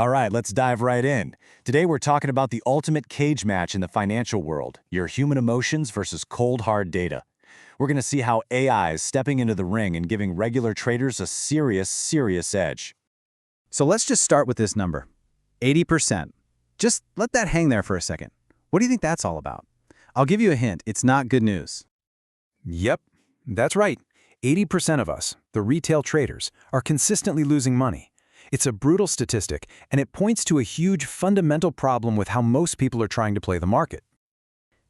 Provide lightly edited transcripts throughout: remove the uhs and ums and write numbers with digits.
All right, let's dive right in. Today we're talking about the ultimate cage match in the financial world, your human emotions versus cold hard data. We're going to see how AI is stepping into the ring and giving regular traders a serious edge. So let's just start with this number, 80%. Just let that hang there for a second. What do you think that's all about? I'll give you a hint, it's not good news. Yep, that's right. 80% of us, the retail traders, are consistently losing money. It's a brutal statistic, and it points to a huge fundamental problem with how most people are trying to play the market.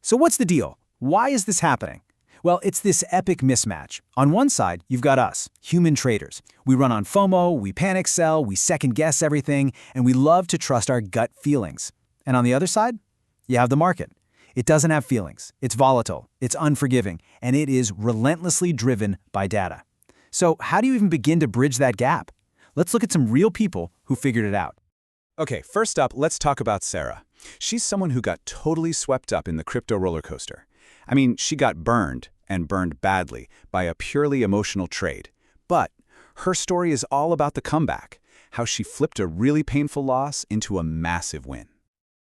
So what's the deal? Why is this happening? Well, it's this epic mismatch. On one side, you've got us, human traders. We run on FOMO, we panic sell, we second-guess everything, and we love to trust our gut feelings. And on the other side, you have the market. It doesn't have feelings. It's volatile, it's unforgiving, and it is relentlessly driven by data. So how do you even begin to bridge that gap? Let's look at some real people who figured it out. Okay, first up, let's talk about Sarah. She's someone who got totally swept up in the crypto roller coaster. I mean, she got burned, and burned badly, by a purely emotional trade. But her story is all about the comeback, how she flipped a really painful loss into a massive win.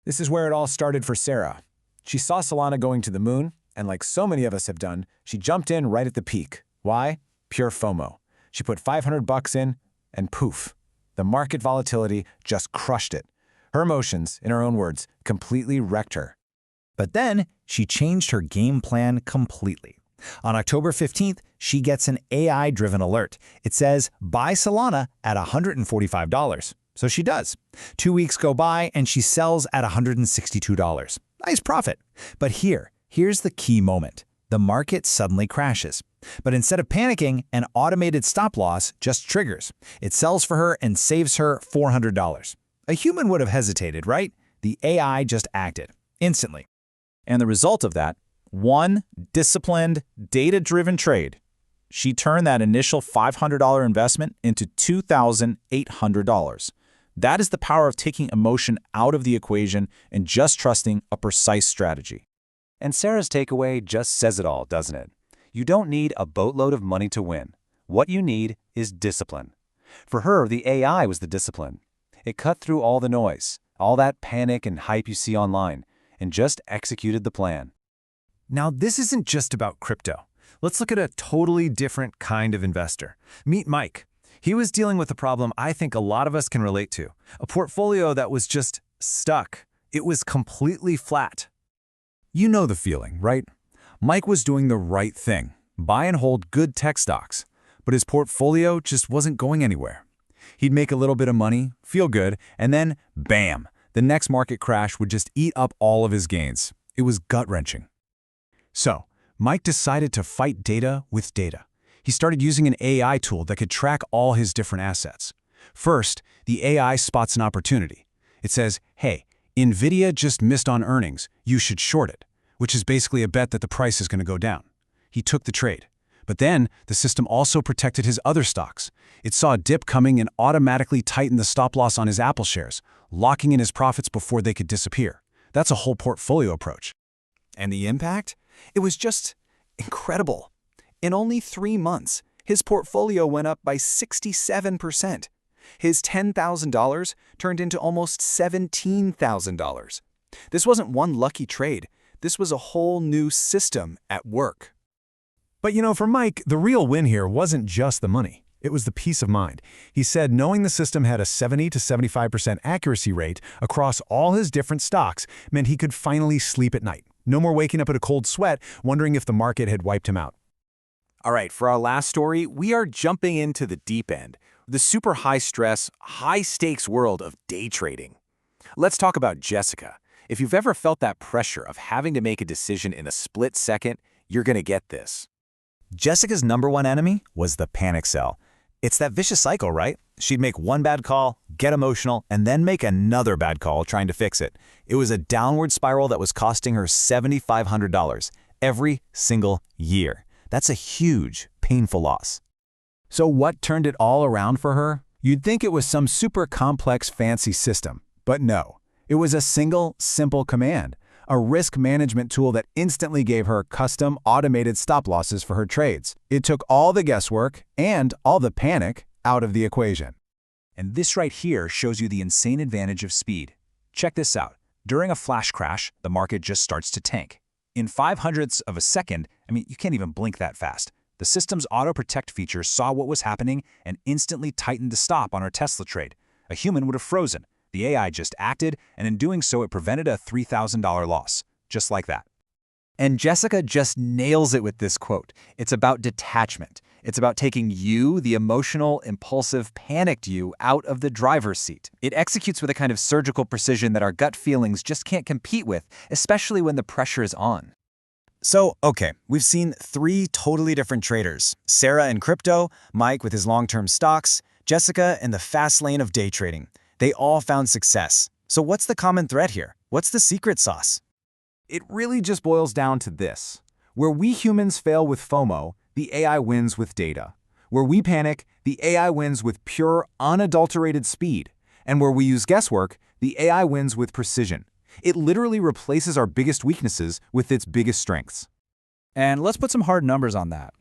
This is where it all started for Sarah. She saw Solana going to the moon, and like so many of us have done, she jumped in right at the peak. Why? Pure FOMO. She put $500 in, and poof, the market volatility just crushed it. Her emotions, in her own words, completely wrecked her. But then she changed her game plan completely. On October 15th, she gets an AI-driven alert. It says, buy Solana at $145. So she does. 2 weeks go by and she sells at $162. Nice profit. But here's the key moment. The market suddenly crashes. But instead of panicking, an automated stop loss just triggers. It sells for her and saves her $400. A human would have hesitated, right? The AI just acted instantly. And the result of that, one disciplined, data-driven trade. She turned that initial $500 investment into $2,800. That is the power of taking emotion out of the equation and just trusting a precise strategy. And Sarah's takeaway just says it all, doesn't it? You don't need a boatload of money to win. What you need is discipline. For her, the AI was the discipline. It cut through all the noise, all that panic and hype you see online, and just executed the plan. Now, this isn't just about crypto. Let's look at a totally different kind of investor. Meet Mike. He was dealing with a problem I think a lot of us can relate to. A portfolio that was just stuck. It was completely flat. You know the feeling, right? Mike was doing the right thing, buy and hold good tech stocks, but his portfolio just wasn't going anywhere. He'd make a little bit of money, feel good, and then, bam, the next market crash would just eat up all of his gains. It was gut-wrenching. So, Mike decided to fight data with data. He started using an AI tool that could track all his different assets. First, the AI spots an opportunity. It says, hey, NVIDIA just missed on earnings, you should short it, which is basically a bet that the price is going to go down. He took the trade. But then, the system also protected his other stocks. It saw a dip coming and automatically tightened the stop loss on his Apple shares, locking in his profits before they could disappear. That's a whole portfolio approach. And the impact? It was just incredible. In only 3 months, his portfolio went up by 67%. His $10,000 turned into almost $17,000. This wasn't one lucky trade. This was a whole new system at work. But for Mike, the real win here wasn't just the money. It was the peace of mind. He said knowing the system had a 70 to 75% accuracy rate across all his different stocks meant he could finally sleep at night. No more waking up in a cold sweat, wondering if the market had wiped him out. All right, for our last story, we are jumping into the deep end, the super high-stress, high-stakes world of day trading. Let's talk about Jessica. If you've ever felt that pressure of having to make a decision in a split second, you're going to get this. Jessica's number one enemy was the panic sell. It's that vicious cycle, right? She'd make one bad call, get emotional, and then make another bad call trying to fix it. It was a downward spiral that was costing her $7,500 every single year. That's a huge, painful loss. So what turned it all around for her? You'd think it was some super complex fancy system, but no. It was a single, simple command, a risk management tool that instantly gave her custom automated stop losses for her trades. It took all the guesswork and all the panic out of the equation. And this right here shows you the insane advantage of speed. Check this out. During a flash crash, the market just starts to tank. In 0.05 of a second, you can't even blink that fast. The system's auto-protect feature saw what was happening and instantly tightened the stop on our Tesla trade. A human would have frozen. The AI just acted, and in doing so, it prevented a $3,000 loss. Just like that. And Jessica just nails it with this quote. It's about detachment. It's about taking you, the emotional, impulsive, panicked you, out of the driver's seat. It executes with a kind of surgical precision that our gut feelings just can't compete with, especially when the pressure is on. So, okay, we've seen 3 totally different traders. Sarah in crypto, Mike with his long-term stocks, Jessica in the fast lane of day trading. They all found success. So what's the common thread here? What's the secret sauce? It really just boils down to this. Where we humans fail with FOMO, the AI wins with data. Where we panic, the AI wins with pure, unadulterated speed. And where we use guesswork, the AI wins with precision. It literally replaces our biggest weaknesses with its biggest strengths. And let's put some hard numbers on that.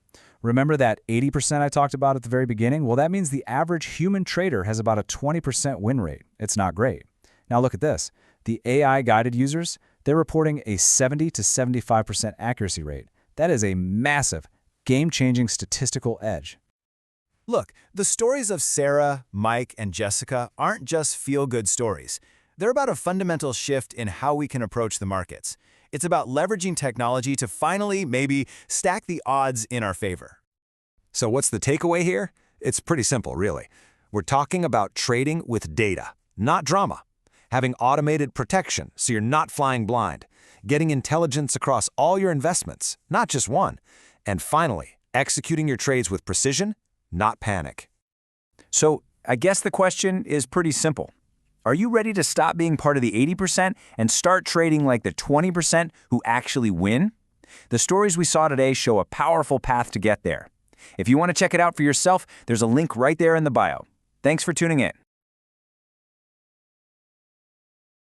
Remember that 80% I talked about at the very beginning? Well, that means the average human trader has about a 20% win rate. It's not great. Now look at this. The AI-guided users, they're reporting a 70 to 75% accuracy rate. That is a massive, game-changing statistical edge. Look, the stories of Sarah, Mike, and Jessica aren't just feel-good stories. They're about a fundamental shift in how we can approach the markets. It's about leveraging technology to finally, maybe, stack the odds in our favor. So what's the takeaway here? It's pretty simple, really. We're talking about trading with data, not drama. Having automated protection so you're not flying blind. Getting intelligence across all your investments, not just one. And finally, executing your trades with precision, not panic. So I guess the question is pretty simple. Are you ready to stop being part of the 80% and start trading like the 20% who actually win? The stories we saw today show a powerful path to get there. If you want to check it out for yourself, there's a link right there in the bio. Thanks for tuning in.